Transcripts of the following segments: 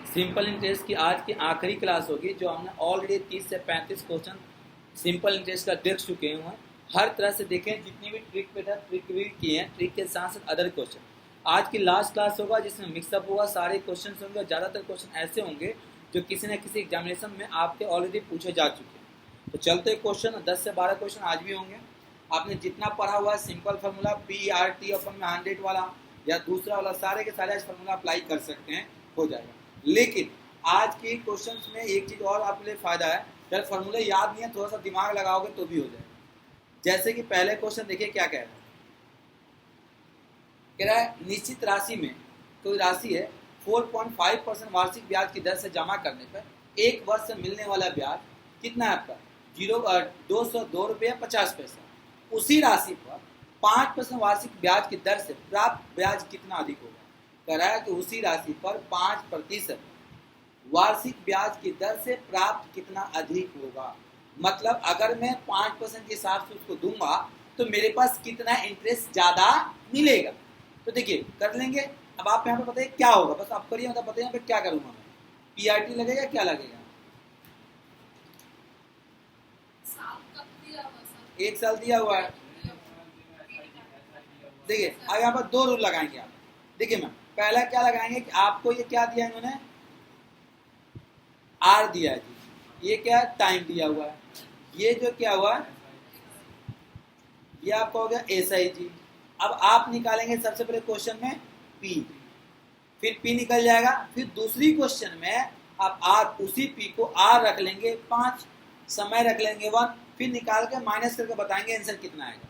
Simple interest की आज की आखिरी क्लास होगी, जो हमने ऑलरेडी 30 से 35 क्वेश्चन सिंपल इंटरेस्ट का देख चुके हैं। हर तरह से देखें, जितनी भी ट्रिक पे था ट्रिक भी किए हैं, ट्रिक के साथ साथ अदर क्वेश्चन। आज की लास्ट क्लास होगा जिसमें मिक्सअप होगा, सारे क्वेश्चन होंगे और ज़्यादातर क्वेश्चन ऐसे होंगे जो किसी न किसी एग्जामिनेशन में आपके ऑलरेडी पूछे जा चुके हैं। तो चलते क्वेश्चन 10 से 12 क्वेश्चन आज भी होंगे। आपने जितना पढ़ा हुआ है सिंपल फार्मूला PRT अपन में 100 वाला या दूसरा वाला, सारे के सारे आज फार्मूला अप्लाई कर सकते हैं, हो जाएगा। लेकिन आज के क्वेश्चंस में एक चीज और आपके लिए फायदा है, जब फार्मूले याद नहीं है थोड़ा सा दिमाग लगाओगे तो भी हो जाएगा। जैसे कि पहले क्वेश्चन देखिए क्या कह रहा है, निश्चित राशि में कोई राशि है 4.5% वार्षिक ब्याज की दर से जमा करने पर एक वर्ष से मिलने वाला ब्याज कितना है आपका 202 रुपये 50 पैसा। उसी राशि पर 5% वार्षिक ब्याज की दर से प्राप्त ब्याज कितना अधिक होगा। कह रहा है कि उसी राशि पर 5% वार्षिक ब्याज की दर से प्राप्त कितना अधिक होगा। मतलब अगर मैं 5% के हिसाब से उसको दूंगा तो मेरे पास कितना इंटरेस्ट ज्यादा मिलेगा। तो देखिए कर लेंगे। अब आप यहाँ पे बताइए क्या होगा, बस आप करिए, मतलब बताइए यहाँ पे क्या करूंगा मैं। PRT लगेगा, क्या लगेगा? 1 साल दिया हुआ है। देखिए अब यहाँ पर 2 रूल लगाएंगे आप। देखिए मैम, पहला क्या लगाएंगे कि आपको ये क्या दिया इन्होंने, R दिया है जी, ये क्या है टाइम दिया हुआ है, ये जो क्या हुआ ये आपका हो गया SI जी। अब आप निकालेंगे सबसे पहले क्वेश्चन में P, फिर P निकल जाएगा, फिर दूसरी क्वेश्चन में आप R, उसी P को R रख लेंगे 5, समय रख लेंगे 1, फिर निकाल के माइनस करके बताएंगे आंसर कितना आएगा।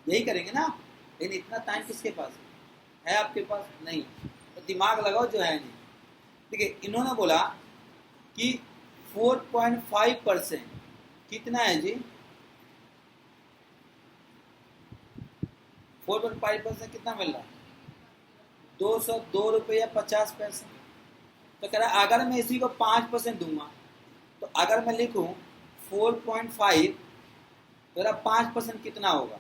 यही करेंगे ना। लेकिन इतना टाइम किसके पास है आपके पास नहीं, तो दिमाग लगाओ जो है नहीं। देखिए इन्होंने बोला कि 4.5% कितना है जी, 4.5% कितना मिल रहा है 202 रुपये 50 पैसे। तो कह रहा है अगर मैं इसी को 5% दूंगा तो अगर मैं लिखूं 4.5 तो 5% कितना होगा।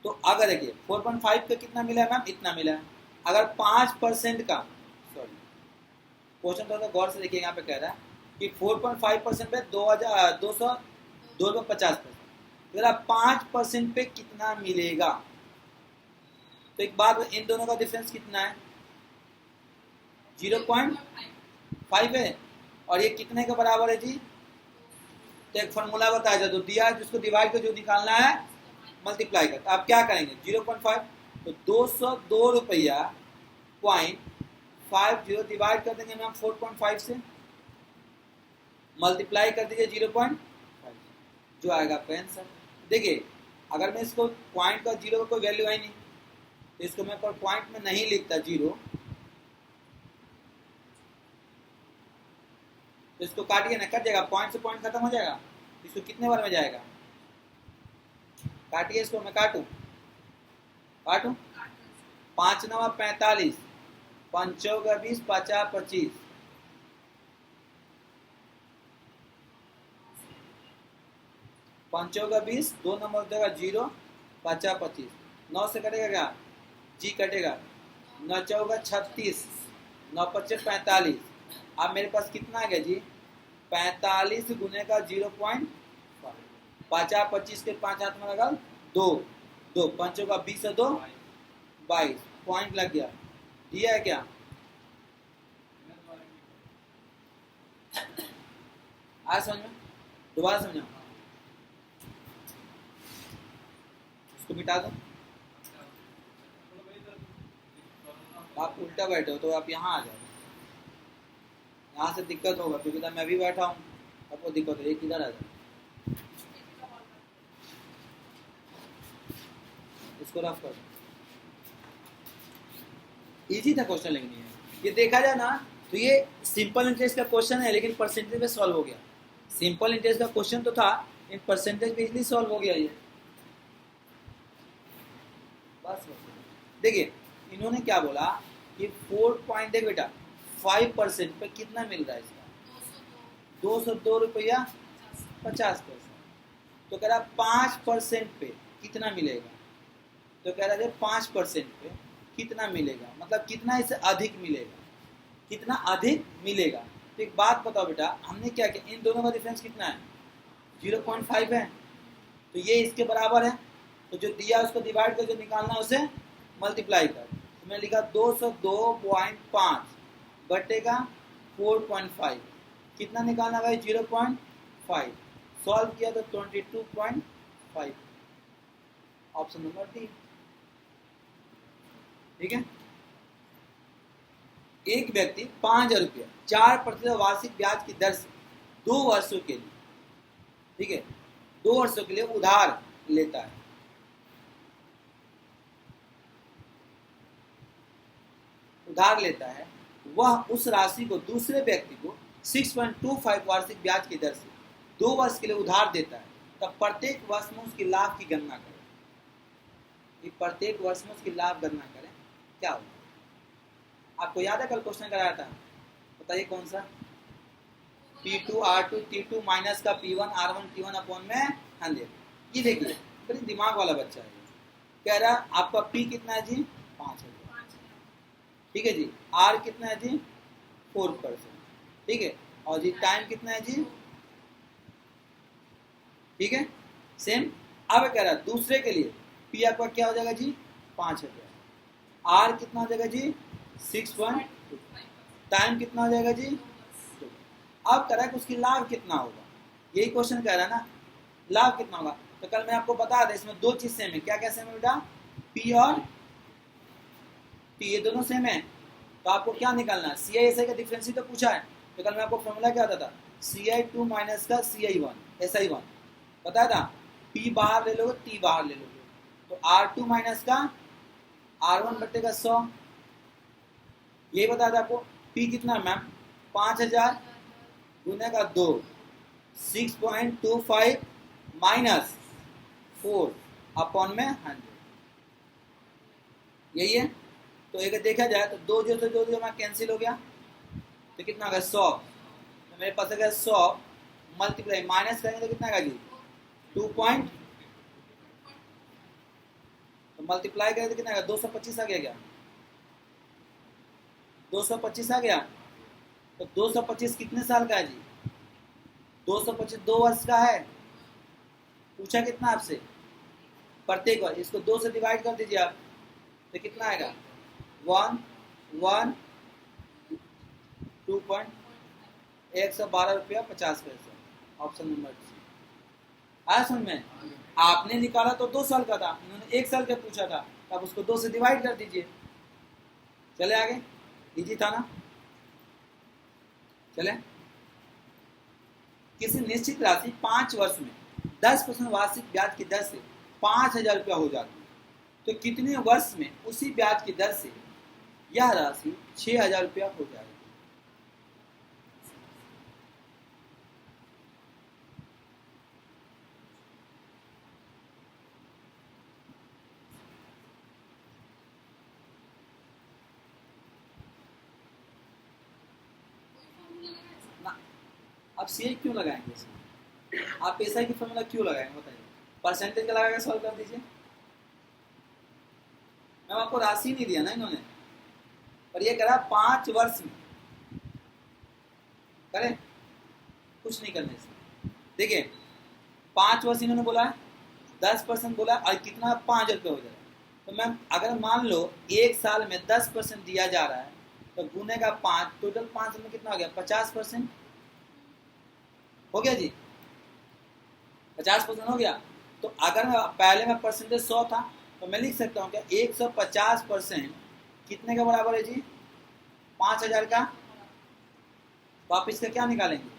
तो अगर देखिए 4.5 का कितना मिला है मैम, इतना मिला है। अगर 5% का, सॉरी क्वेश्चन थोड़ा गौर से देखिए, यहाँ पे कह रहा है कि 4.5% पे 202 रुपये 50 पैसे, तो 5% पे कितना मिलेगा। तो एक बात, इन दोनों का डिफरेंस कितना है 0.5 है, और ये कितने के बराबर है जी। तो एक फॉर्मूला बताया जाए, तो दिया जिसको डिवाइड कर जो निकालना है मल्टीप्लाई कर। तो आप क्या करेंगे 0.5, तो 202 रुपया .50 डिवाइड कर देंगे मैम 4.5 से, मल्टीप्लाई कर दीजिए 0.5, जो आएगा आपका आंसर। देखिए अगर मैं इसको पॉइंट का 0 का कोई वैल्यू है नहीं, तो इसको मैं पर पॉइंट में नहीं लिखता 0, तो इसको काटिए ना, कट जाएगा, पॉइंट से पॉइंट खत्म हो जाएगा। इसको कितने बार में जाएगा, काटिए इसको, मैं काटूं 5 9 45, 5 चौका 20, 50 25, 5 चौका 20, 2 नंबर देगा 0, 50 25, 9 से कटेगा क्या जी, कटेगा 9 चौका 36, 9 25 45। अब मेरे पास कितना आ गया जी 45 गुने का 0.5, 50 25 के 5 हाथ में लगा 2, 5 का 20 है 2 22, पॉइंट लग गया। दिया है क्या, आज समझ में, दोबारा समझाओ, इसको मिटा दो। आप उल्टा बैठे हो तो आप यहाँ आ जाओ, यहाँ से दिक्कत होगा क्योंकि मैं भी बैठा हूँ, आपको दिक्कत हो, किधर आ जाए, इसको रफ कर। इजी था क्वेश्चन, लेकिन ये देखा जाए ना तो ये सिंपल इंटरेस्ट का क्वेश्चन है, लेकिन परसेंटेज में सॉल्व हो गया। सिंपल इंटरेस्ट का क्वेश्चन तो था, इन परसेंटेज में इजीली सॉल्व हो गया ये। बस देखिए इन्होंने क्या बोला कि 4.5% पे कितना मिल रहा है इसका 202 रुपया 50 पैसा। तो कह रहा 5% पे कितना मिलेगा, तो कह रहा है 5% पे कितना मिलेगा, मतलब कितना इससे अधिक मिलेगा। कितना अधिक मिलेगा। तो एक बात बताओ बेटा, हमने क्या किया, इन दोनों का डिफरेंस कितना है, 0.5 है, तो ये इसके बराबर है, तो जो दिया उसको डिवाइड कर, जो निकालना है उसे मल्टीप्लाई कर। तो मैं लिखा 202.5 बटेगा 4.5, कितना निकालना भाई, 0.5, सॉल्व किया तो 22.5, ऑप्शन नंबर डी। ठीक है, एक व्यक्ति 5,000 रुपया 4% वार्षिक ब्याज की दर से 2 वर्षों के लिए, ठीक है, 2 वर्षों के लिए उधार लेता है। वह उस राशि को दूसरे व्यक्ति को 6.25 वार्षिक ब्याज की दर से 2 वर्ष के लिए उधार देता है, तब प्रत्येक वर्ष में उसकी लाभ की गणना करें। प्रत्येक वर्ष में उसकी लाभ गणना करें, क्या होगा? आपको याद है कल क्वेश्चन कराया था, बताइए कौन सा, P2 R2 T2 माइनस का P1 R1 T1 अपॉन में 100। ये देखिए बड़ी दिमाग वाला बच्चा है, कह रहा आपका P कितना है जी, 5,000, ठीक है जी, R कितना है जी, 4%, ठीक है, और जी टाइम कितना है जी, ठीक है, सेम। अब कह रहा दूसरे के लिए P आपका क्या हो जाएगा जी, 5,000, R कितना हो जाएगा जी, 6.2, टाइम कितना हो जाएगा जी, 2। अब कह रहा है कि उसकी लाभ कितना होगा, यही क्वेश्चन कह रहा है ना, लाभ कितना होगा। तो कल मैं आपको बता दें, इसमें 2 चीज सेम है, क्या क्या सेम है बेटा, P और T, ये दोनों सेम है, तो आपको क्या निकालना है, CI/SI का डिफरेंस ही तो पूछा है। तो कल मैं आपको फॉर्मूला क्या आता था, CI2 माइनस का CI1 SI1 बताया था, P बाहर ले लोगे, T बाहर ले लोगे, तो R2 माइनस का R1 बटेगा 100, यही बताया था आपको। P कितना है मैम, 5,000 गुने का 2, 6.25 माइनस 4 अपॉन में 100, यही है। तो एक देखा जाए तो 2 0 से 2 0 कैंसिल हो गया, तो कितना होगा 100, तो मेरे पास अगर 100 मल्टीप्लाई माइनस करेंगे तो कितना आएगा जी, 2 पॉइंट, तो मल्टीप्लाई करें तो कितना आएगा, 225 आ गया क्या, 225 आ गया। तो 225 कितने साल का है जी, 225 2 वर्ष का है, पूछा कितना आपसे, प्रत्येक वर्ष, इसको 2 से डिवाइड कर दीजिए आप, तो कितना आएगा 112 रुपया 50 पैसे, ऑप्शन नंबर सी। आया समझ में, आपने निकाला तो 2 साल का था, इन्होंने 1 साल का पूछा था, अब उसको 2 से डिवाइड कर दीजिए, चले आगे, इजी था ना। चले, किसी निश्चित राशि 5 वर्ष में 10% वार्षिक ब्याज की दर से 5,000 रुपया हो जाती है, तो कितने वर्ष में उसी ब्याज की दर से यह राशि 6,000 रुपया हो जाएगी। आप CI क्यों लगाएंगे इसमें, आप SI की फॉर्मूला क्यों लगाएंगे बताइए, परसेंटेज का लगा के सॉल्व कर दीजिए। मैं आपको राशि नहीं दिया ना इन्होंने, पर ये करा 5 वर्ष में, करें कुछ नहीं करने से। देखिए 5 वर्ष इन्होंने बोला है, 10% बोला और कितना 5,000 रुपये हो जाएगा। तो मैम अगर मान लो 1 साल में 10% दिया जा रहा है, तो गुने का 5, टोटल 5 में कितना हो गया, 50% हो गया जी, 50% हो गया। तो अगर मैं पहले में परसेंटेज 100 था, तो मैं लिख सकता हूँ क्या 150% कितने का बराबर है जी, 5,000 का। तो आप इसका क्या निकालेंगे,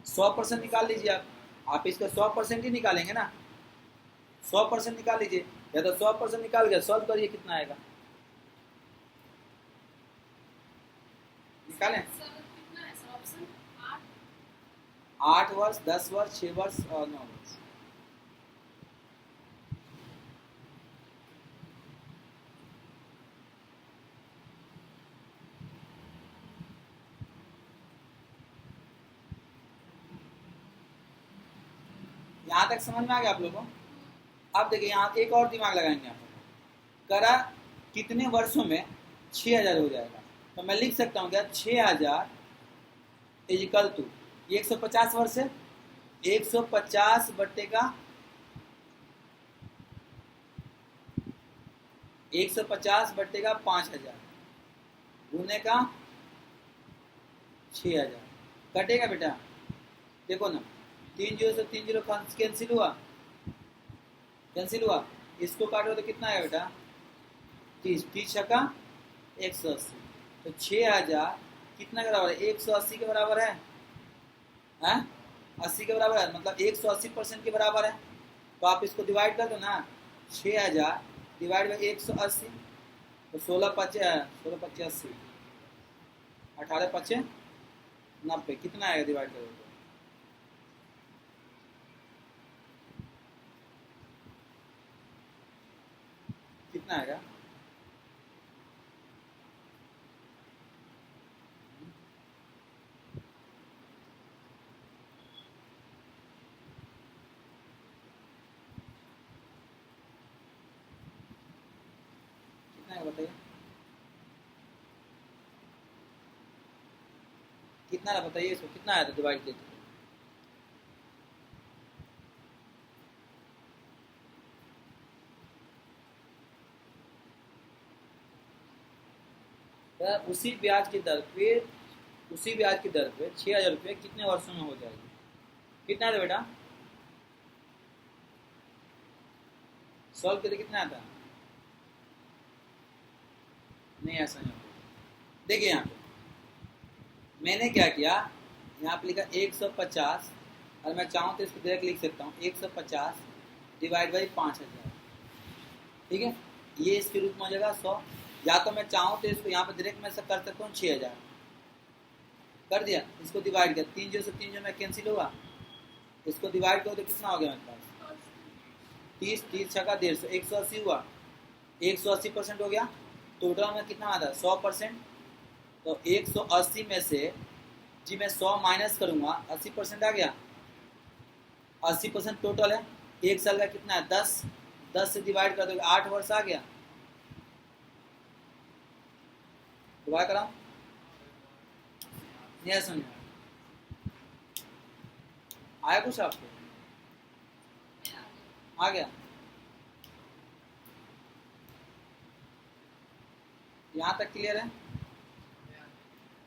100% निकाल लीजिए आप इसका 100% ही निकालेंगे ना, 100% निकाल लीजिए, या तो 100% निकाल गया, सॉल्व करिए कितना आएगा, निकालें। 8 वर्ष, 10 वर्ष, 6 वर्ष और 9 वर्ष। यहाँ तक समझ में आ गया आप लोगों को। अब देखिए यहाँ एक और दिमाग लगाएंगे आप, करा कितने वर्षों में 6,000 हो जाएगा, तो मैं लिख सकता हूँ क्या 6000 इज इक्वल टू 150 वर्ष है 150 बट्टे का 150 बट्टे का 5000 गुने का 6000 कटेगा बेटा। देखो ना 3 जीरो से 3 जीरो कैंसिल हुआ इसको काटो तो कितना आएगा बेटा 30 छक्का 180 तो 6000 कितना के बराबर है 180 के बराबर है 80 के बराबर है मतलब 180% के बराबर है। तो आप इसको डिवाइड कर दो ना 6000 डिवाइड बाई 180 तो 16 पचे 80 18 पचे 90 कितना आएगा डिवाइड करो तो कितना आएगा बताइए कितना है बताइए इसको कितना आया था डिवाइड किया उसी ब्याज की दर पे 6,000 रुपये कितने वर्षों में हो जाएगी कितना आता बेटा सॉल्व करके कितना आता नहीं ऐसा नहीं देखिए यहाँ पे मैंने क्या किया यहाँ पे लिखा 150 और मैं चाहूँ तो इसको डायरेक्ट लिख सकता हूँ 150 डिवाइड बाई 5000 ठीक है ये इसके रूप में हो जाएगा 100 या तो मैं चाहूँ तो इसको यहाँ पे डायरेक्ट मैं कर सकता हूँ 6000 कर दिया इसको डिवाइड कर 3 जीरो से 3 जीरो में कैंसिल होगा इसको डिवाइड करो तो कितना हो गया मेरे पास 30 छक्का 150 180 हुआ 180% हो गया टोटल में कितना आता है 100% तो 180 में से जी मैं 100 माइनस करूंगा 80% आ गया 80% टोटल है एक साल का कितना है 10 से डिवाइड कर दोगे 8 वर्ष आ गया डिवाइड कराओ नहीं समझ आया कुछ आपको आ गया यहाँ तक क्लियर है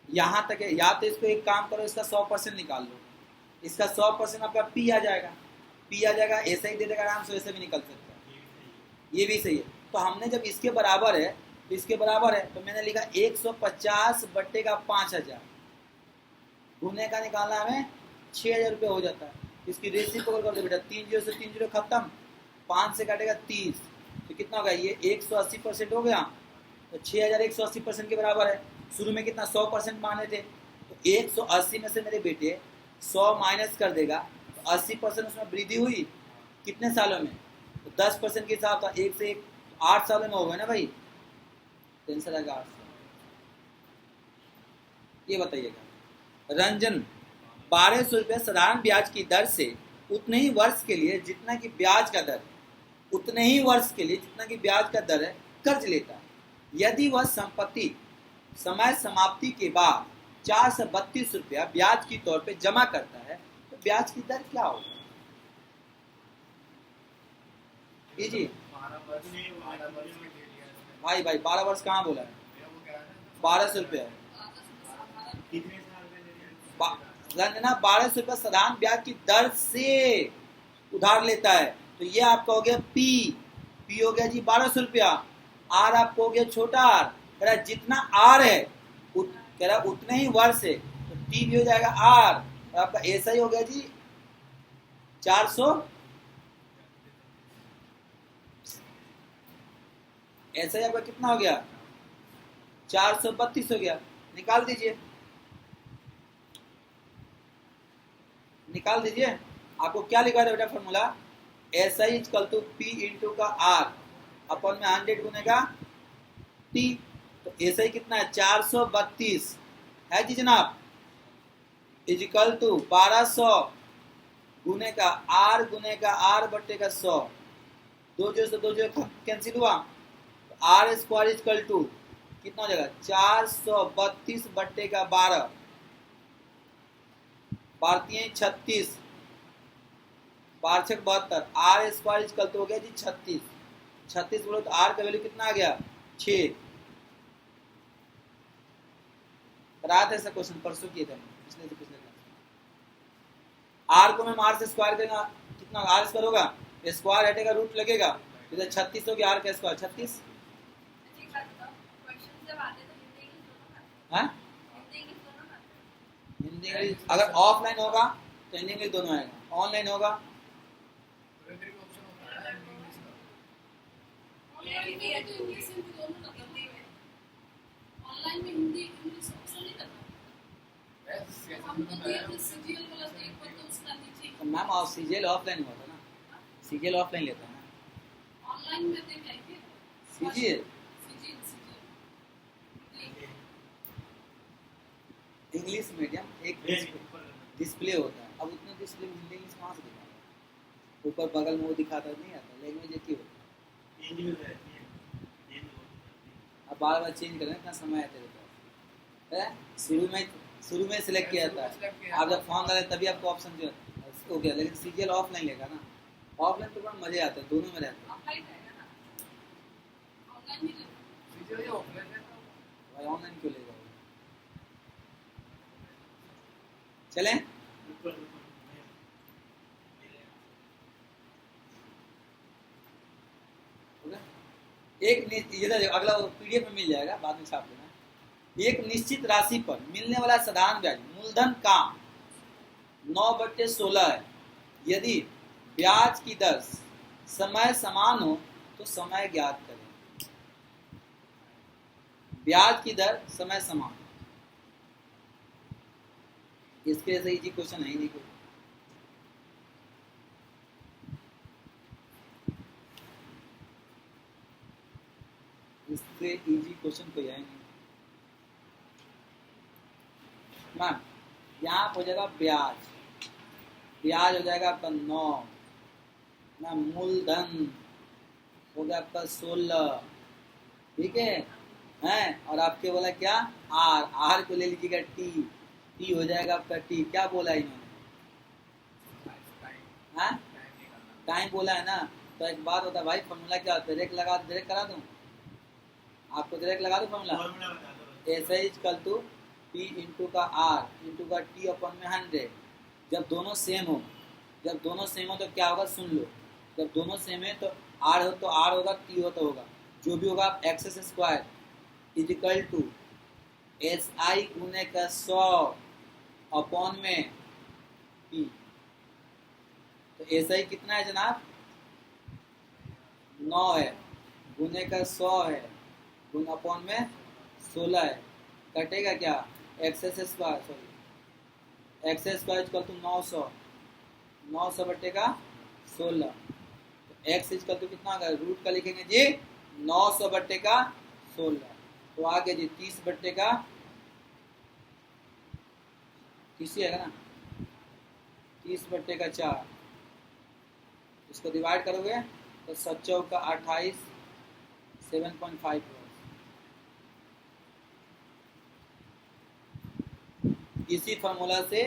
यहाँ तक है या तो इसको एक काम करो इसका 100% निकाल लो इसका 100% आपका पी आ जाएगा ऐसा ही दे देगा आराम से वैसे भी निकल सकता है ये भी सही है। तो हमने जब इसके बराबर है तो मैंने लिखा 150 बट्टे का 5000 गुने का निकालना हमें 6000 रुपये हो जाता है इसकी रेसिप्रोकल कर दो बेटा 3 जीरो से 3 जीरो खत्म 5 से काटेगा 30 तो कितना होगा ये 180% हो गया तो 6000 180% के बराबर है शुरू में कितना 100% माने थे तो 180 में से मेरे बेटे 100 माइनस कर देगा तो 80% उसमें वृद्धि हुई कितने सालों में तो 10% के हिसाब था 1 से 1 8 सालों में हो गया ना भाई टेंशन आएगा 8 साल ये बताइएगा रंजन 1200 रुपये साधारण ब्याज की दर से उतने ही वर्ष के लिए जितना कि ब्याज का दर है कर्ज लेता है यदि वह संपत्ति समय समाप्ति के बाद 432 रुपया ब्याज के तौर पे जमा करता है तो ब्याज की दर क्या होगा जी भाई 12 वर्ष कहाँ बोला है 1200 रुपया ना 1200 रुपया साधारण ब्याज की दर से उधार लेता है तो ये आपका हो गया पी हो गया जी 1200 रुपया आर आपको हो गया छोटा आर कह रहा जितना आर है कह रहा उतने ही वर्ष है तो टी भी हो जाएगा आर और आपका ऐसा ही हो गया जी 400 ऐसा ही आपका कितना हो गया 432 हो गया निकाल दीजिए आपको क्या लिखा था बेटा फॉर्मूला ऐसा ही इक्वल टू पी इंटू का आर अपन में 100 गुने का टी तो ऐसा ही कितना है 432 है जी जनाब इक्वल टू 1200 गुने का आर बट्टे का 100 2 जीरो से 2 जीरो कैंसिल हुआ तो आर स्क्वायर इक्वल टू कितना हो जाएगा 432 बट्टे का 12, 36, 72, आर स्क्वायर इक्वल तो हो गया जी 36, 36 बोलो तो आर का वैल्यू कितना आ गया 6। कराया था ऐसा क्वेश्चन परसों किए थे पिछले से पिछले आर को मैं आर से स्क्वायर करेगा कितना आर स्क्वायर होगा, स्क्वायर हटेगा रूट लगेगा, इधर 36 हो गया आर का स्क्वायर 36। हाँ हिंदी इंग्लिश अगर ऑफलाइन होगा तो हिंदी इंग्लिश दोनों आएगा, ऑनलाइन होगा ऑनलाइन में हिंदी इंग्लिश ऑप्शन नहीं करना हमको तो ये सीजीएल वाला एक पर तो उसका नीचे मैम और सीजीएल ऑफलाइन हुआ था ना, सीजीएल ऑफलाइन लेता है ना, ऑनलाइन में देख लेंगे सीजीएल सीजीएल इंग्लिश मीडियम एक डिस्प्ले होता है, अब उतना डिस्प्ले में हिंदी इंग्लिश कहाँ से दिखाता, ऊपर बगल में वो दिखाता नहीं आता, लैंग्वेज एक ही होता है, अब बार बार चेंज करना इतना समय है तेरे पास, शुरू में सिलेक्ट किया था, आप जब फॉर्म डाले तभी आपको ऑप्शन जो हो गया, लेकिन सीजीएल ऑफलाइन लेगा ना, ऑफलाइन तो बड़ा मजे आते हैं, दोनों में रहते हैं, ऑफलाइन रहेगा ना ऑनलाइन नहीं सीजीएल ऑफलाइन रहता है भाई ऑनलाइन क्यों लेगा, चलें एक इधर अगला पीडीएफ में मिल जाएगा, बाद में छाप देना। एक निश्चित राशि पर मिलने वाला साधारण ब्याज मूलधन का 9/16 है, यदि ब्याज की दर समय समान हो तो समय ज्ञात करें। ब्याज की दर समय समान, इसके जैसे इजी क्वेश्चन है ही नहीं कोई। इससे इजी क्वेश्चन कोई है नहीं मैम। यहाँ हो जाएगा ब्याज, ब्याज हो जाएगा आपका 9 मैम, मूलधन हो गया आपका 16, ठीक है हैं, और आपके बोला क्या आर, आर को ले लीजिएगा टी, टी हो जाएगा आपका टी, क्या बोला इन्होंने, हाँ टाइम बोला है ना, तो एक बात होता है भाई फॉर्मूला क्या होता है, डायरेक्ट लगा डायरेक्ट करा दूं आपको, डायरेक्ट लगा दो फॉर्मूला, ऐसा ही इक्वल टू पी इंटू का आर इंटू का टी अपॉन में 100, जब दोनों सेम हो, जब दोनों सेम हो तो क्या होगा सुन लो, जब दोनों सेम है तो आर हो तो आर होगा, टी हो तो होगा, जो भी होगा x square is equal to S I गुने का 100 अपॉन में पी, तो ऐसा ही कितना है जनाब 9 है, गुने का 100 है, गुण अपॉन में 16 है, कटेगा क्या x square, sorry x square equal to 900, 900 बटेगा 16, तो एक्स इक्वल टू कितना होगा, रूट का लिखेंगे जी 900 बटेगा 16, तो आगे जी 30 बटेगा किसी है ना 30 बटेगा 4, इसको डिवाइड करोगे तो 7 का 28 7.5 इसी फार्मूला से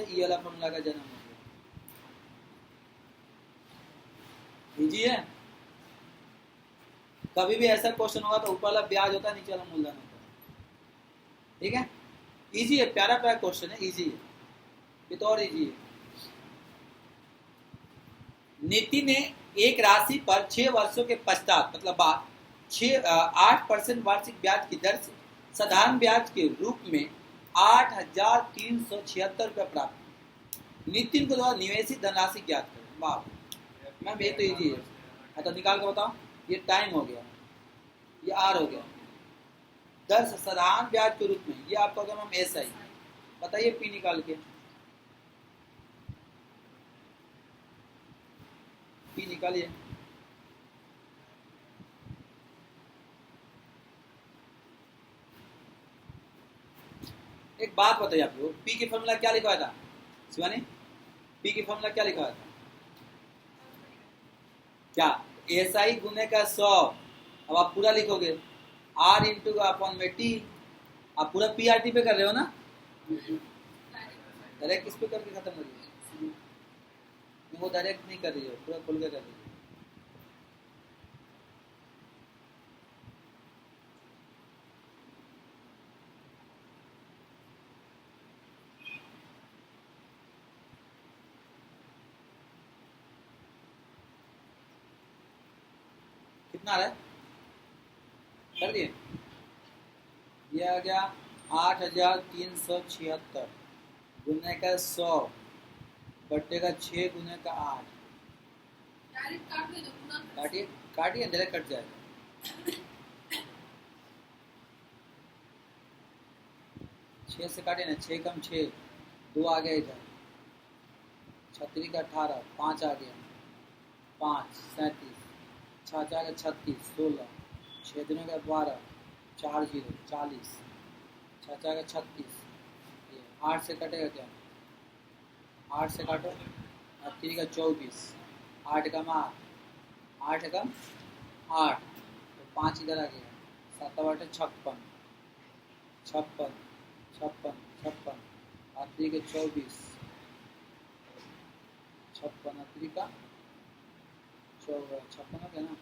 ये वाला फार्मूला का जन्म हो गया। इजी है, कभी भी ऐसा क्वेश्चन होगा तो ऊपर वाला ब्याज होता है, नीचे वाला मूलधन होता है, ठीक है, इजी है, प्यारा प्यारा क्वेश्चन है, इजी है, ये तो और इजी है। नीति ने एक राशि पर 6 वर्षों के पश्चात मतलब बाद 8% वार्षिक ब्याज की दर से साधारण ब्याज के रूप में 8,376 रुपये प्राप्त। नितिन को द्वारा निवेशित धनराशि ज्ञात करें। वाह मैम ये तो इजी है, अच्छा निकाल कर बताओ, ये टाइम हो गया, ये आर हो गया, दर से साधारण ब्याज के रूप में ये आपका होगा मैम एस आई, बताइए पी निकाल के, पी निकालिए, एक बात बताइए आप लोग, पी की फॉर्मूला क्या लिखा था शिवानी, पी की फॉर्मूला क्या लिखा था, क्या एस आई गुने का 100, अब आप पूरा लिखोगे, आर इंटू अपॉन में टी। आप पूरा पी आर टी पे कर रहे हो ना, डायरेक्ट किस पे करके खत्म कर रही हो? वो डायरेक्ट नहीं कर रही हो, पूरा खोल के कर रही हो। कितना आ रहा है? कर दिए? ये आ गया 8376 गुने का 100 बट्टे का 6 गुने का 8। डायरेक्ट काट दे, गुना कर। काटिए काटिए, डायरेक्ट कट जाएगा। 6 से काटे ना, 6 कम 6, 2 आ गया इधर, 36 का 18, 5 आ गया, 5 37, 6 4 का 36, 16, 6 दूने का 12, 4 0 40, 6 4 का 36, 8 से कटेगा क्या? 8 से काटो, 3 का 24, 8 कम 8, 8 कम 8, तो 5 इधर आ गया, 7 8 56, 56 56 56, 3 के 24, 56 3 का 56 हो गया ना?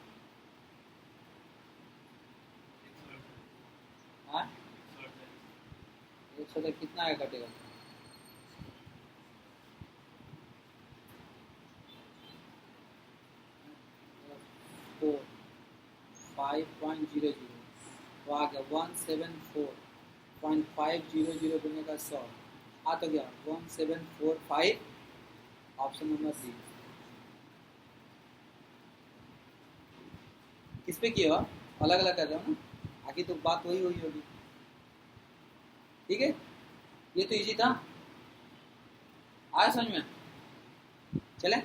हाँ 100 तक कितना आया कटेगा? तो 5.00 तो आ गया 174.500 गुने का 100 आ तो गया 1745, ऑप्शन नंबर डी। किस पे किया? अलग अलग कर रहे हो ना, आगे तो बात वही हुई होगी। ठीक है, ये तो इजी था, आया समझ में? चले,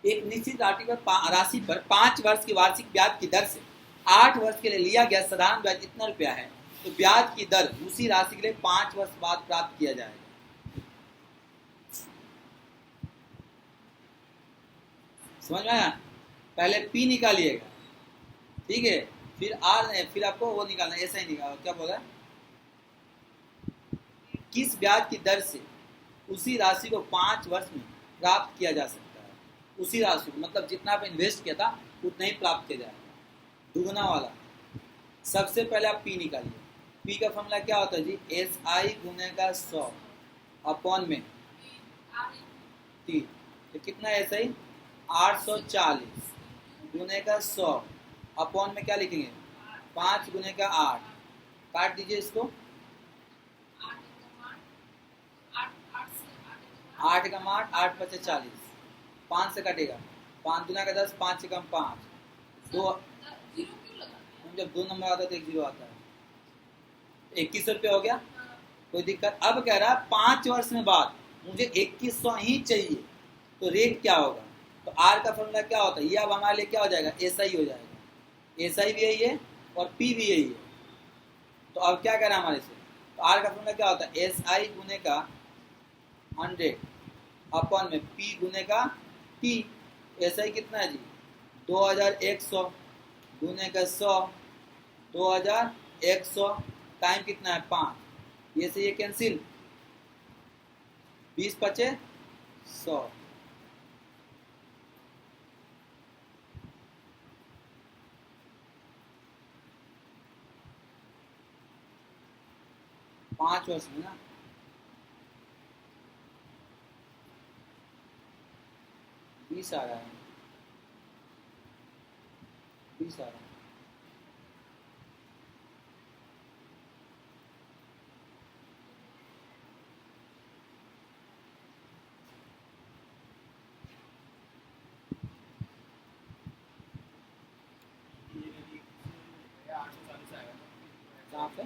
एक निश्चित राशि पर 5 वर्ष की वार्षिक ब्याज की दर से 8 वर्ष के लिए लिया गया साधारण ब्याज इतना रुपया है, तो ब्याज की दर उसी राशि के लिए 5 वर्ष बाद प्राप्त किया जाएगा। समझ में आया? पहले पी निकालिएगा, ठीक है, फिर आर, फिर आपको वो निकालना, ऐसा ही निकालो। क्या बोला? किस ब्याज की दर से उसी राशि को 5 वर्ष में प्राप्त किया जा सकता है? उसी राशि को मतलब जितना आप इन्वेस्ट किया था उतना ही प्राप्त किया जाएगा, दुगना वाला। सबसे पहले आप पी निकालिए। पी का फॉर्मूला क्या होता है जी? एस आई गुने का 100 अपॉन में टी, तो कितना एस आई? 840 गुने का 100 अपॉन में क्या लिखेंगे? 5 गुने का 8, काट दीजिए इसको। 8 का 8, 8 5 40, 5 से कटेगा, 5 दुना का 10, 5 से कम 5, 2 जब 2 नंबर आता है तो 1 0 आता है, 2100 रुपये हो गया। कोई दिक्कत? अब कह रहा है 5 वर्ष में बाद मुझे 2100 ही चाहिए, तो रेट क्या होगा? तो आर का फॉर्मूला क्या होता है? ये अब हमारे लिए क्या हो जाएगा? एस आई हो जाएगा। एस आई भी यही है और पी भी यही है। तो अब क्या कह रहा है हमारे से? तो आर का फॉर्मूला क्या होता है? एस आई गुने का 100 अपॉन में पी गुने का टी। एस आई कितना है जी? 2100 गुने का 100, 2100 टाइम कितना है? 5, ये से ये कैंसिल, 20 बचे 100। पांच वर्ष में ना, बीस आ रहा है, 20 आ रहा है। कहाँ पे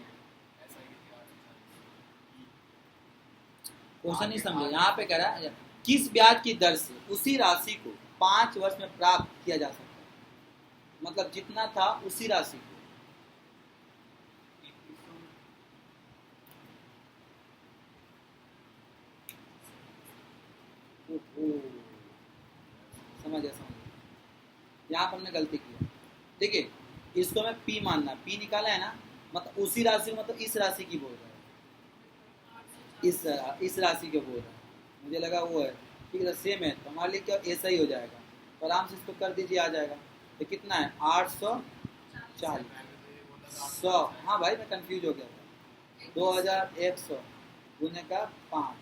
क्वेश्चन नहीं समझे? यहाँ पे कह रहा है किस ब्याज की दर से उसी राशि को 5 वर्ष में प्राप्त किया जा सकता है, मतलब जितना था उसी राशि को। समझ गया। यहाँ पर हमने गलती की। देखिए इसको मैं पी मानना, पी निकाला है ना, मतलब उसी राशि मतलब इस राशि की बोल रहा है, इस राशि को बोल रहा है, मुझे लगा वो है। ठीक है, सेम है तो हमारे लिए क्या ऐसा ही हो जाएगा, तो आराम से इसको कर दीजिए, आ जाएगा। तो कितना है 840 100, हाँ भाई मैं कंफ्यूज हो गया था। 2100 गुने का 5,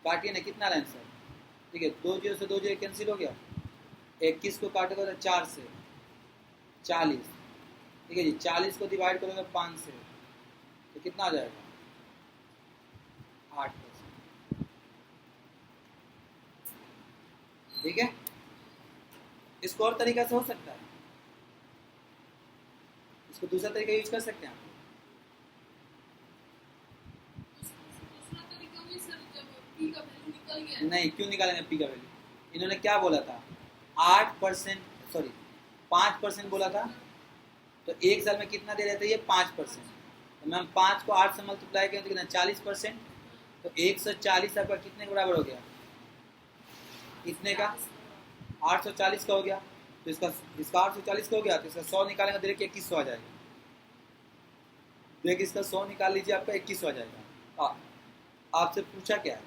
काटिए ना, कितना रहा आंसर। ठीक है, 2 0 से 2 0 कैंसिल हो गया, 21 को काटेगा तो 4 से 40। ठीक है जी, 40 को डिवाइड करोगे 5 से तो कितना आ जाएगा 8%। ठीक है, इसको और तरीका से हो सकता है, इसको दूसरा तरीका यूज कर सकते हैं आप। दूसरा तरीका में सर जब पी का वैल्यू निकल गया नहीं, क्यों निकालेंगे पी का वैल्यू, इन्होंने क्या बोला था 8%, सॉरी 5% बोला था, तो एक साल में कितना दे रहे थे ये 5%, तो मैम 5 को 8 से मल्टीप्लाई करें तो कितना 40%, तो 140 आपका कितने के बराबर हो गया, कितने का 840 का हो गया। तो इसका 840 का हो गया, तो इसका 100 निकालेंगे देखिए 2100 आ जाएगा। देखिए इसका 100 निकाल लीजिए, आपका 2100 आ जाएगा। आपसे पूछा क्या है,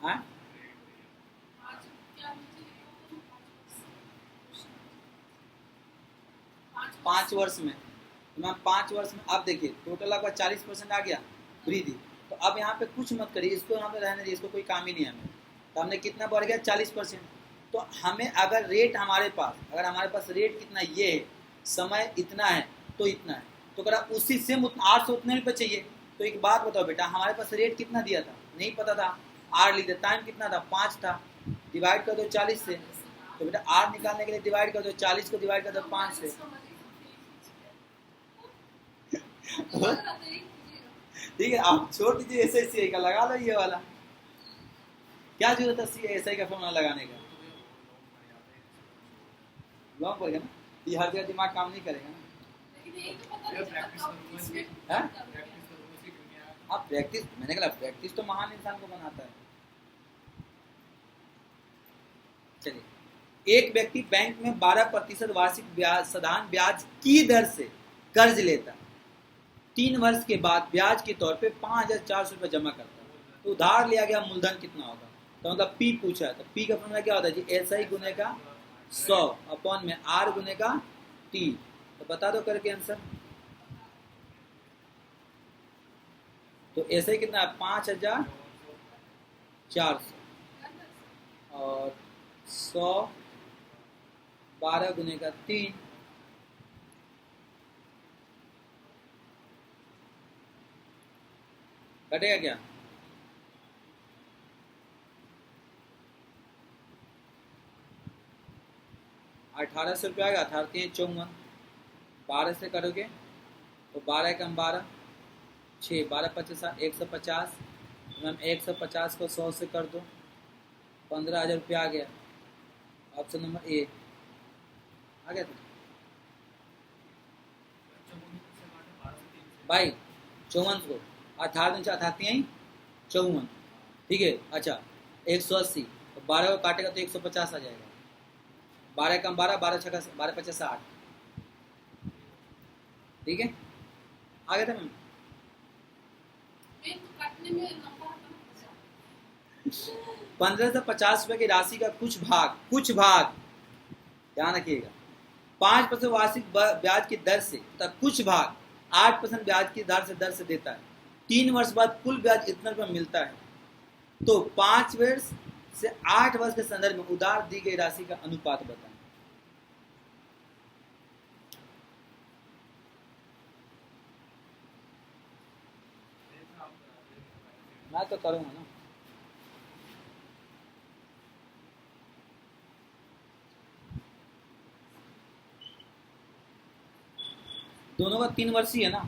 हाँ 5 वर्ष में, तो मैम 5 वर्ष में आप देखिए टोटल आपका 40% आ गया वृद्धि। तो अब यहाँ पे कुछ मत करिए, इसको यहाँ पे रहने दीजिए, इसको कोई काम ही नहीं है हमें। तो हमने कितना बढ़ गया 40%, तो हमें अगर रेट हमारे पास, अगर हमारे पास रेट कितना ये है, समय इतना है तो इतना है, तो अगर आप उसी सेम 800 उतने रुपये चाहिए, तो एक बात बताओ बेटा, हमारे पास रेट कितना दिया था नहीं पता था, आर लिख दे, टाइम कितना था 5 था, डिवाइड कर दो 40 से, तो बेटा आर निकालने के लिए डिवाइड कर दो 40 को डिवाइड कर दो 5 से। ठीक है, आप छोड़ दीजिए ऐसे सी का लगा लो ये वाला, क्या जरूरत है सी ऐसे का फॉर्मूला लगाने का, लॉन्ग पड़ेगा ना, ये हर जगह दिमाग काम नहीं करेगा ना। हाँ प्रैक्टिस, मैंने कहा प्रैक्टिस तो महान इंसान को बनाता है। चलिए, एक व्यक्ति बैंक में 12% वार्षिक ब्याज साधारण ब्याज की दर से कर्ज लेता, 3 वर्ष के बाद ब्याज के तौर पे 5400 रुपये जमा करता है, तो उधार लिया गया मूलधन कितना होगा। तो मतलब पी पूछा है, तो पी का फॉर्मूला क्या होता है जी, ऐसा ही गुने का 100 अपॉन में आर गुने का टी। तो बता दो करके आंसर। तो ऐसे ही कितना है 5400 और 100 12 गुने का 3, कटेगा क्या, ₹1800 आएगा, 18×3 = 54, 12 से करोगे तो 12 कम 12 6, 12 25 150, मैम 150 को 100 से कर दो, 15,000 रुपया आ गया। ऑप्शन नंबर ए आ गया था भाई, 54 को 18 54, ठीक है। अच्छा 180, तो 12 को काटेगा तो 150 आ जाएगा, 12 कम 12 12 छक्का 12 50 60, ठीक है आ गया था मैम। 15 से 50 रुपए की राशि का कुछ भाग ध्यान रखिएगा 5% वार्षिक ब्याज की दर से तथा कुछ भाग 8% ब्याज की दर से देता है, 3 वर्ष बाद कुल ब्याज इतना रुपया मिलता है। तो 5 वर्ष से 8 वर्ष के संदर्भ में उधार दी गई राशि का अनुपात बताएं। मैं तो करूंगा ना, दोनों का 3 वर्ष ही है ना,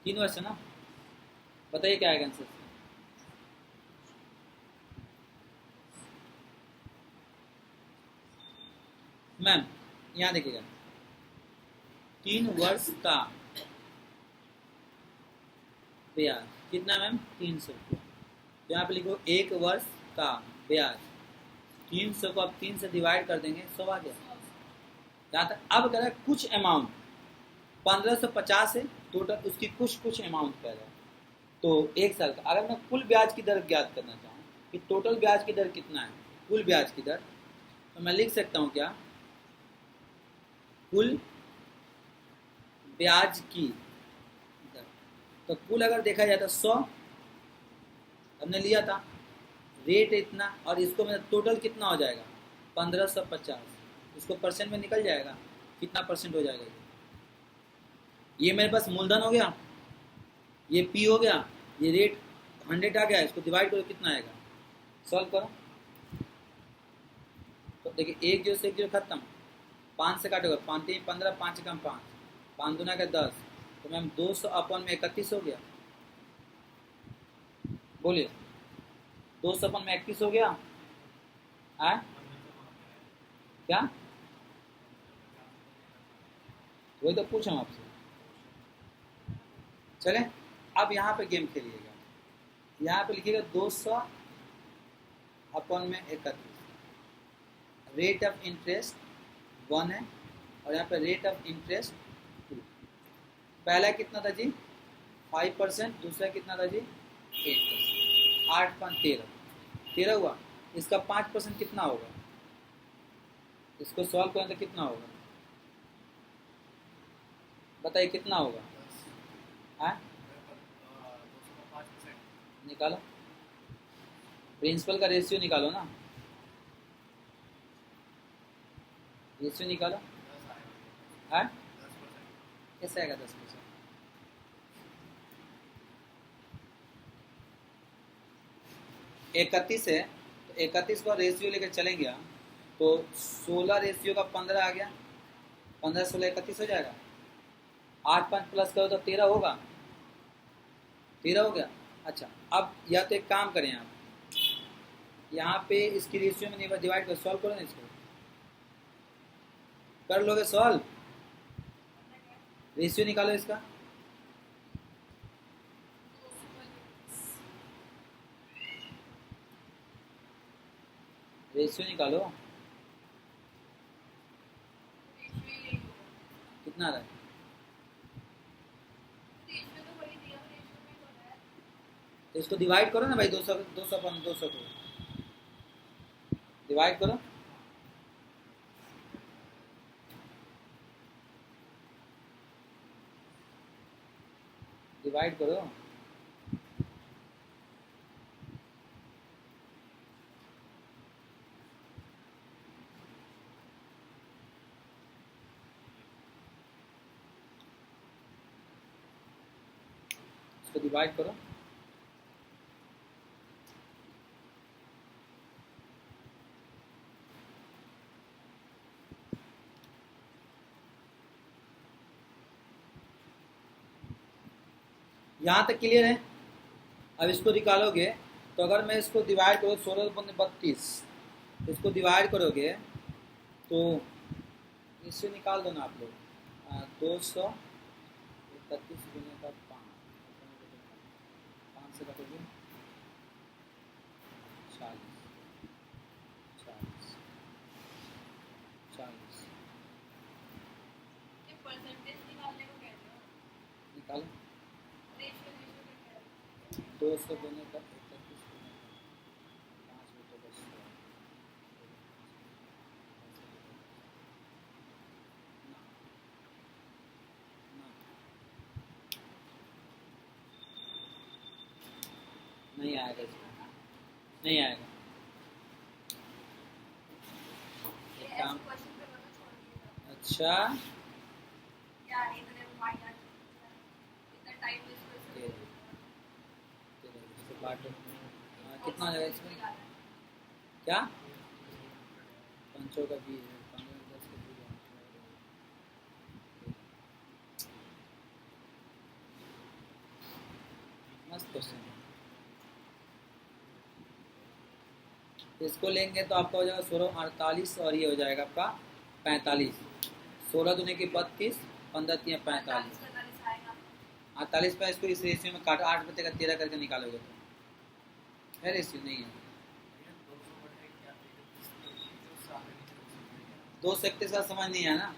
तीन वर्ष है ना, बताइए क्या आएगा आंसर। मैम यहाँ देखिएगा 3 वर्ष का ब्याज कितना मैम 300 रुपया। तो यहाँ पे लिखो 1 वर्ष का ब्याज 300 को अब 3 से डिवाइड कर देंगे 100 आ गया। यहाँ तक अब कह रहा है कुछ अमाउंट 1550 है टोटल, उसकी कुछ अमाउंट कह रहा है। तो 1 साल का अगर मैं कुल ब्याज की दर ज्ञात करना चाहूँ कि टोटल ब्याज की दर कितना है, कुल ब्याज की दर, तो मैं लिख सकता हूँ क्या, कुल ब्याज की दर। तो कुल अगर देखा जाए तो 100 हमने लिया था, रेट इतना, और इसको मेरा टोटल कितना हो जाएगा 1550, इसको परसेंट में निकल जाएगा कितना परसेंट हो जाएगा। ये मेरे पास मूलधन हो गया, ये पी हो गया, ये रेट 100 आ गया, इसको डिवाइड करो कितना आएगा, सॉल्व करो। तो देखिए 1 0 से 1 0 खत्म, 5 से काटोगे 5 3 15, 5 कम 5, 5 दूना के 10, तो मैम 200 अपन में 31 हो गया। बोलिए 200 अपन में 31 हो गया है क्या? वही तो पूछा हूँ आपसे। चले अब यहाँ पे गेम खेलिएगा, यहाँ पे लिखिएगा 200 अपन में 31, रेट ऑफ इंटरेस्ट 1 है और यहाँ पे रेट ऑफ इंटरेस्ट 2। पहला कितना था जी 5%, दूसरा कितना था जी 8%। 8 5 13 हुआ, इसका 5% कितना होगा, इसको सॉल्व करें तो कितना होगा बताइए कितना होगा, हाँ निकालो, प्रिंसिपल का रेशियो निकालो ना, रेशियो निकालो, हाँ कैसे आएगा 10%, इकतीस है तो 31 का रेशियो लेकर चलेंगे तो 16 रेशियो का 15 आ गया, 15 16 31 हो जाएगा। 8 5 प्लस करो तो 13 होगा, 13 हो गया। अच्छा अब या तो एक काम करें आप, यहाँ पे इसकी रेशियो में नहीं डिवाइड कर, सॉल्व करो ना, इसको कर लोगे सॉल्व, रेशियो निकालो इसका, रेशियो निकालो कितना रहा है, तो इसको डिवाइड करो ना भाई, 200 अपन 200 को डिवाइड करो, डिवाइड करो, इसको डिवाइड करो, यहाँ तक क्लियर है। अब इसको निकालोगे तो अगर मैं इसको डिवाइड करो 16 × 32, इसको डिवाइड करोगे तो इससे निकाल दो ना आप लोग, 231 गुने का 5 से काटोगे 40 40 40 निकालो 200 गुने का 31 गुने का 5 बटे 10 नहीं आएगा, इसमें नहीं आएगा। एक काम, अच्छा बाटो कितना हो जाएगा इसमें, क्या 500 का 20 है, 15 10 का 20, मस्त क्वेश्चन है। इसको लेंगे तो आपका हो जाएगा 16 48 और ये हो जाएगा आपका 45, 16 दूने की 32, 15 3 45, 48 पे इसको इस रेशियो में काटो, 8 बचेगा 13 करके निकालोगे तो है रेशियो नहीं है। 231 का समझ नहीं है ना।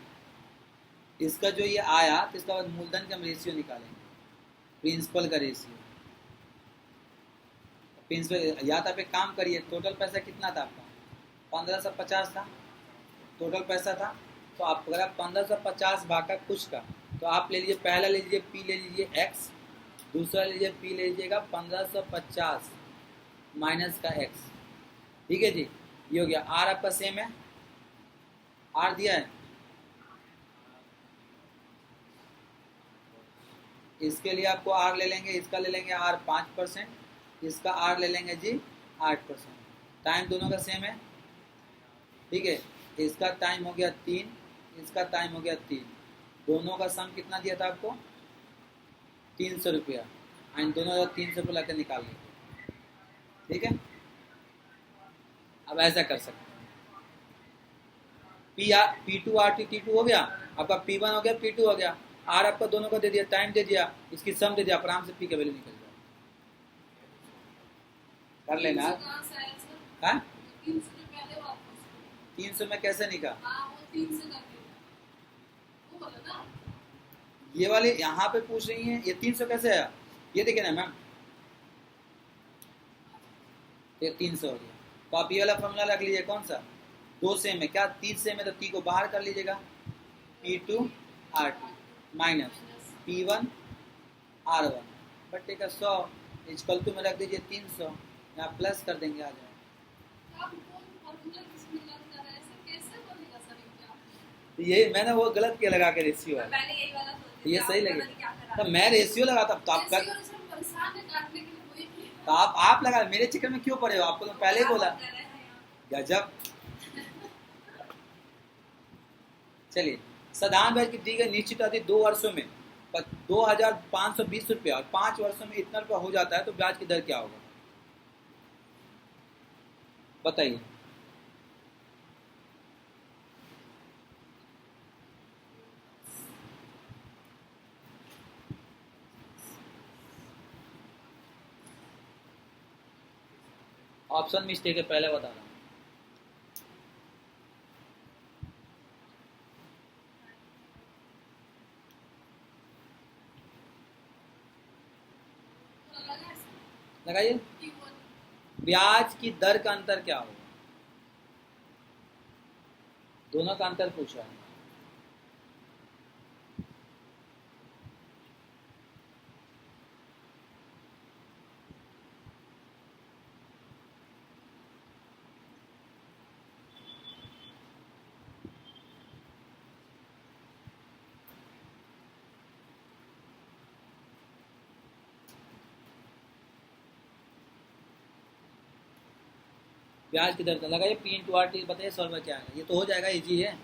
इसका जो ये आया तो इसका बाद मूलधन का हम रेशियो निकालेंगे, प्रिंसिपल का रेशियो। प्रिंसिपल या तो आप एक काम करिए, टोटल पैसा कितना था आपका? 1550 था टोटल पैसा था। तो आप अगर आप 1550 भागा कुछ का, तो आप ले लीजिए, पहला ले लीजिए पी ले लीजिए x, दूसरा ले लीजिए पी ले लीजिएगा 1550 माइनस का x। ठीक है जी, ये हो गया। आर आपका सेम है, आर दिया है, इसके लिए आपको आर ले लेंगे, इसका ले लेंगे आर 5%, इसका आर ले लेंगे जी 8%। टाइम दोनों का सेम है, ठीक है। इसका टाइम हो गया 3, इसका टाइम हो गया 3, दोनों का सम कितना दिया था आपको? 300 रुपया। एंड दोनों का 300 रुपये लाकर निकाल लेंगे, ठीक है। अब ऐसा कर सकते हैं, P2 RT T2 हो गया आपका, P1 हो गया P2 हो गया, आर आपका दोनों को दे दिया, टाइम दे दिया, इसकी सम दे दिया, आराम से पी का वैल्यू निकल जाए। कर लेना कहाँ से आया सर? हाँ 300 के पहले वापस 300 में कैसे निकाल? हाँ वो 3 से करके वो बोला ना। ये वाले यहाँ पे पूछ रही हैं, ये 300 कैसे आया? ये देखिए ना मैम, ये 300 हो गया। तो आप ये वाला फॉर्मूला रख लीजिए, कौन सा? 2 सेम है क्या? 3 सेम है तो T को बाहर कर लीजिएगा, P2 RT minus P1 R1 बटे का 100 इक्वल टू में रख दीजिए 300, यहाँ प्लस कर देंगे, आ जाए। आप कौन फॉर्मूला किसमें लग कर रहे हैं सर? कैसे बोलेगा सर एग्जाम? ये मैंने वो गलत किया लगा के रेशियो है, पहले यही वाला सोचे ये थे, सही आप लगे पता नहीं क्या करा। तो मैं रेशियो लगाता, तो आप कर, ऐसे ही और सब परेशान है काटने के लिए कोई नहीं। तो आप लगा, मेरे चक्कर में क्यों पड़े हो? आपको तो पहले ही बोला। आप कह रहे हैं यहाँ। गजब। चलिए, साधारण ब्याज की दी गई निश्चित अवधि 2 वर्षों में 2520 रुपया और 5 वर्षों में इतना रुपया हो जाता है, तो ब्याज की दर क्या होगा बताइए? ऑप्शन मिस्टेक है, पहले बता रहा हूँ। तो लगा है सर लगाइए, कि वो ब्याज की दर का अंतर क्या होगा? दोनों का अंतर पूछा है। ब्याज की दर का लगाइए, P/RT बताइए 100 रुपये क्या है? ये तो हो जाएगा, इजी है।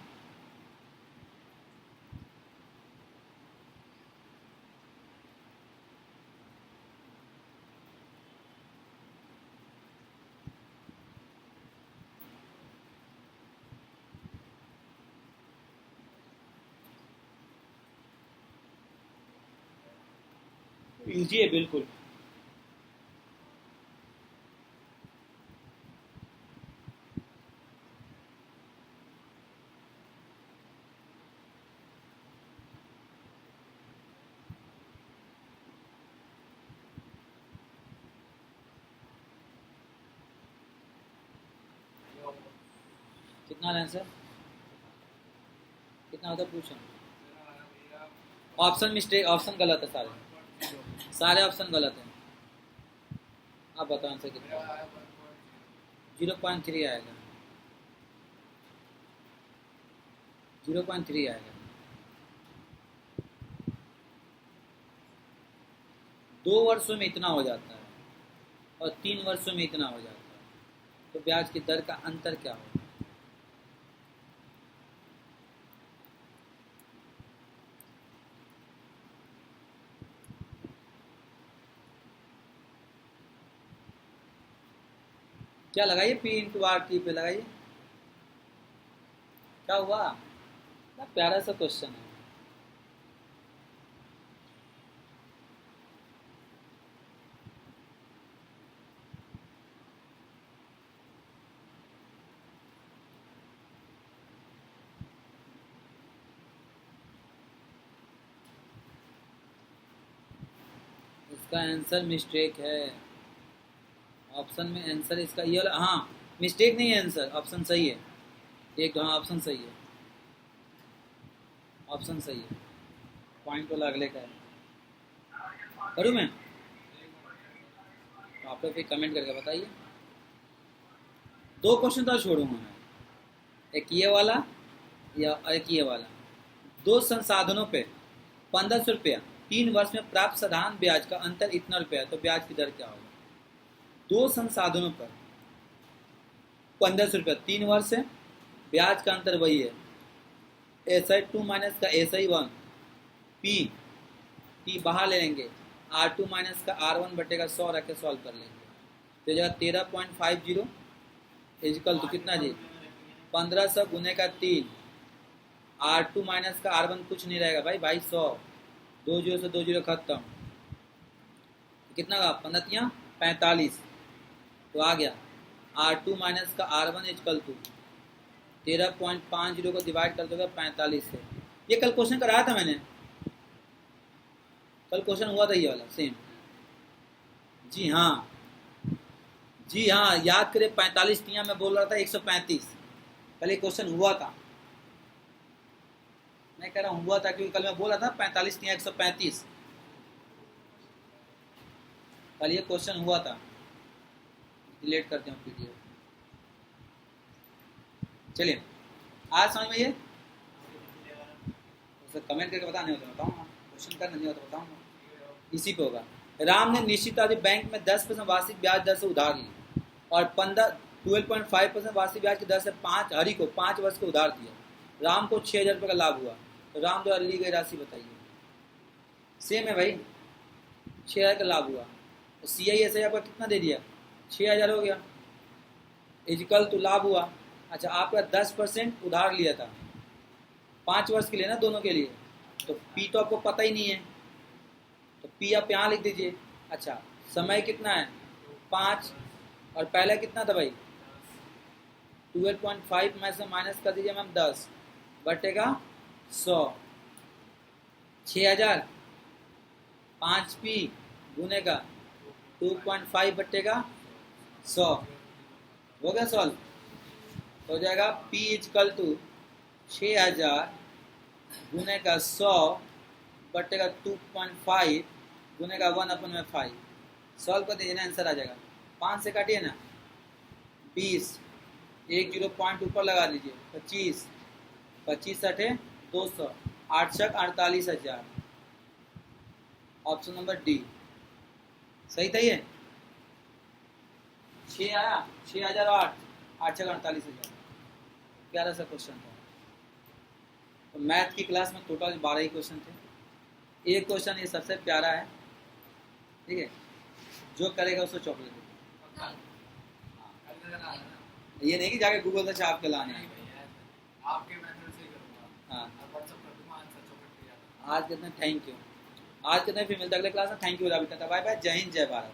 इजी है बिल्कुल। कितना आंसर कितना होता पूछो? ऑप्शन मिस्टेक, ऑप्शन गलत है, सारे ऑप्शन गलत है। आप बताओ आंसर कितना? 0.3 आएगा, 0.3 आएगा। 2 वर्षों में इतना हो जाता है और 3 वर्षों में इतना हो जाता है, तो ब्याज की दर का अंतर क्या होगा? क्या लगाइए? P/RT पे लगाइए। क्या हुआ? ना प्यारा सा क्वेश्चन है। इसका आंसर मिस्टेक है। ऑप्शन में आंसर इसका ये वाला, हाँ मिस्टेक नहीं है, आंसर ऑप्शन सही है। एक हाँ ऑप्शन सही है, ऑप्शन सही है। पॉइंट वाला अगले का है। करूँ मैं? तो आप लोग फिर कमेंट करके बताइए। 2 क्वेश्चन तो छोड़ूंगा मैं, एक ये वाला या एक ये वाला। 2 संसाधनों पे 1500 रुपया 3 वर्ष में प्राप्त साधारण ब्याज का अंतर इतना रुपया, तो ब्याज की दर क्या होगा? 2 संसाधनों पर 1500 रुपया 3 वर्ष है, ब्याज का अंतर वही है SI2 माइनस का SI1, P बाहर ले लेंगे, R2 माइनस का R1 बटेगा 100 रख के सॉल्व कर लेंगे। तो जगह 13.50 इजकल तो कितना जी 1500 गुने का 3, R2 माइनस का R1 कुछ नहीं रहेगा भाई 100, 2 जीरो से 2 जीरो खत्म, कितना का 15 45, तो आ गया R2 माइनस का R1 इजकल टू 13.50 को डिवाइड कर दोगे 45 से। ये कल क्वेश्चन कराया था मैंने, कल क्वेश्चन हुआ था ये वाला सेम। जी हाँ याद करें 45 तिया मैं बोल रहा था 135, कल ये क्वेश्चन हुआ था। मैं कह रहा हूँ हुआ था क्योंकि कल मैं बोल रहा था 45 तिया 135, कल ये क्वेश्चन हुआ था। डिलीट करते हैं पीडीएफ। चलिए आज समझ में ये तो कमेंट करके बताने होते बताऊंगा, क्वेश्चन करना नहीं होता बताऊंगा, इसी पे होगा। राम ने निश्चित अवधि बैंक में 10% वार्षिक ब्याज दर से उधार ली और 12.5% वार्षिक ब्याज की दर से हरि को 5 वर्ष के उधार दिया। राम को 6000 रुपये का लाभ हुआ, तो राम द्वारा ली गई राशि बताइए। सेम है भाई, 6000 का लाभ हुआ, तो CISI आपका कितना दे दिया 6000 हो गया, इजकल तो लाभ हुआ। अच्छा आपका 10% उधार लिया था 5 वर्ष के लिए ना, दोनों के लिए, तो P तो आपको पता ही नहीं है, तो P आप यहाँ लिख दीजिए। अच्छा समय कितना है 5, और पहले कितना था भाई 12.5 में से माइनस कर दीजिए मैम 10 बटेगा 100, 6000 5P गुने का 2.5 बटेगा 100, हो गया सॉल्व। हो जाएगा P इजकल टू 6000 गुने का 100 बटेगा 2.5 गुने का 1/5। सॉल्व कर दीजिए ना, आंसर आ जाएगा। 5 से काटिए ना 20, 1 0 पॉइंट ऊपर लगा लीजिए 25, 25 सठे 200, 8 छक 48,000। ऑप्शन नंबर डी सही था। ये 6 आया, 6008, 8 छक 48,000। प्यारा सा क्वेश्चन था। तो मैथ की क्लास में टोटल 12 ही क्वेश्चन थे। एक क्वेश्चन ये सबसे प्यारा है, ठीक है, जो करेगा उसको चॉकलेट देगा। ये नहीं कि जाके गूगल से छाप के लाने हैं। आपके मेथड से करूंगा। हाँ व्हाट्सएप कर दूंगा आंसर चॉकलेट। आज कितने थैंक यू, आज कितने फिर मिलते अगले क्लास में। थैंक यू, बाय बाय, जय हिंद जय भारत।